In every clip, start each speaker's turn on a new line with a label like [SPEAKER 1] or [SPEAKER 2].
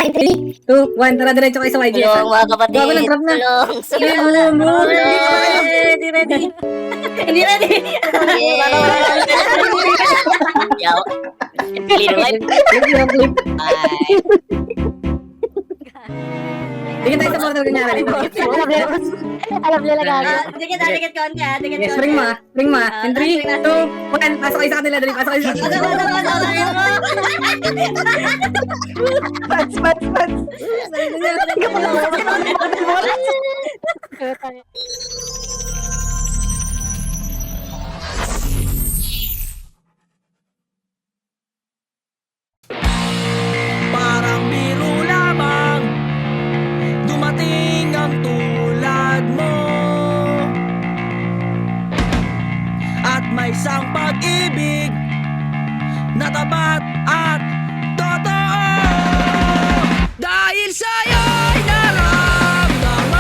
[SPEAKER 1] 3, 2, 1. Tara, diretso kayo sa YG.
[SPEAKER 2] Tulong mga kapatid.
[SPEAKER 1] Bago ng drop na.
[SPEAKER 2] Tulong.
[SPEAKER 1] Sabi mo na.
[SPEAKER 2] Hindi ready.
[SPEAKER 1] Hindi ready.
[SPEAKER 2] Yaw. Clean wipe.
[SPEAKER 1] Clip.
[SPEAKER 2] Ay.
[SPEAKER 1] Tingin tayo sa portal kunyari.
[SPEAKER 3] Alam nila gago.
[SPEAKER 4] Dikit konti ah. Dikit
[SPEAKER 1] Yes,
[SPEAKER 4] konti.
[SPEAKER 1] ring mo ah. In 3, 2, 1. Pasok kayo sa kanila, Dre. Pasok kayo sa kanila.
[SPEAKER 5] Parang biro lamang dumating ang tulad mo, at may isang pag-ibig na tapat at totoo. Dahil sa'yo'y naramdaman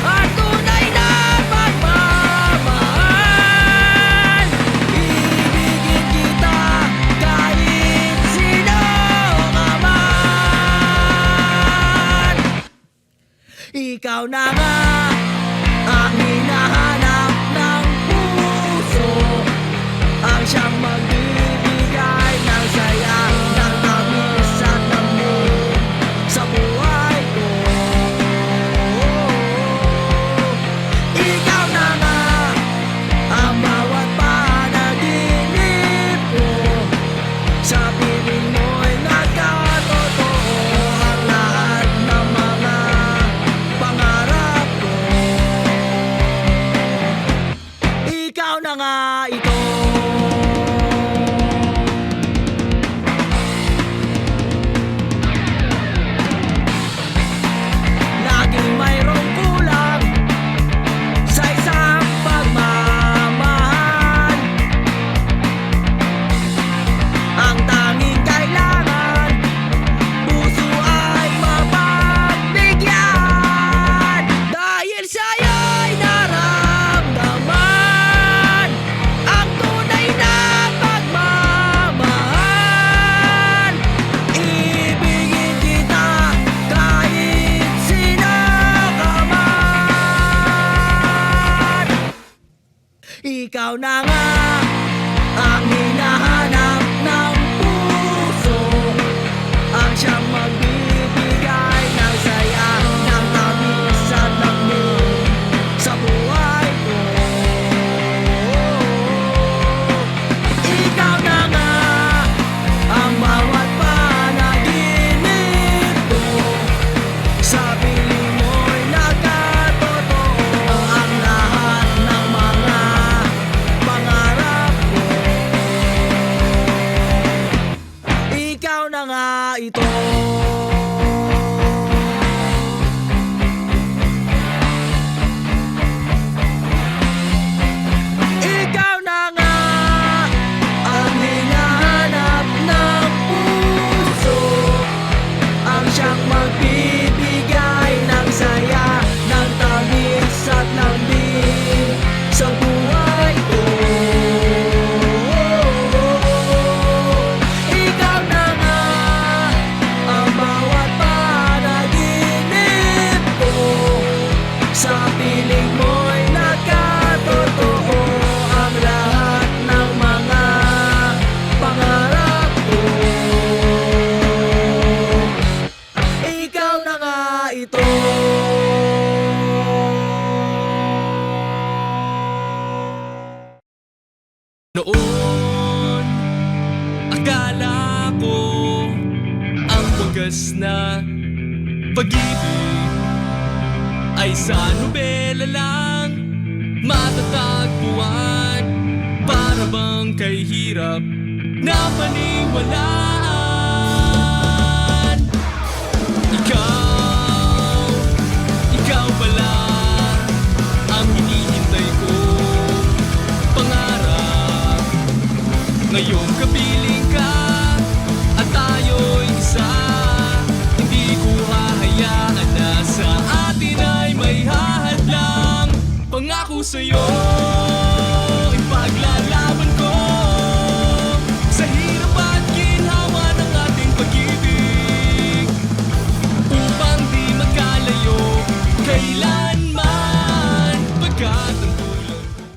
[SPEAKER 5] ang tunay na pagmamahal. Ibigin kita kahit sino ka man. Ikaw na nga ang hinahanap ng puso, ang siyang magbibigay ng saya, ng tamis at lamig sa buhay ko. Ikaw na nga ang bawat panaginip ko, sa piling mo'y nagkatotoo ang lahat ng mga pangarap ko. Ikaw na nga ito. Laging mayroong kulang sa isang pagmamahal. Ang tanging kailangan, puso ay mapagbigyan. Dahil sa'yo'y naramdaman ang tunay na pagmamahal. Ibigin kita kahit sino ka man. Ikaw na nga ang hinahanap ng puso, ang siyang magbibigay ng saya, ng tamis at lamig sa buhay ko. Ikaw na nga ang bawat panaginip ko, sa piling mo'y nagkatotoo ang lahat ng mga pangarap ko. Ikaw na nga ito. Ikaw na nga ang hinahanap ng puso, ang siyang magbibigay ng saya, ng tamis at lambing sa buhay ko. Ikaw na nga ang bawat panaginip ko, sa piling mo'y nagkatotoo ang lahat ng mga pangarap ko. Ikaw na nga ito.
[SPEAKER 6] Noon, akala ko ang wagas na pag-ibig ay sa nobela lang matatagpuan. Para bang kay hirap na paniwalaan. Ikaw pala ang hinihintay ko pangarap. Ngayong kapiling ka at tayo'y isa, hindi ko hahayaan na sa atin ay may hahadlang. Pangako sa'yo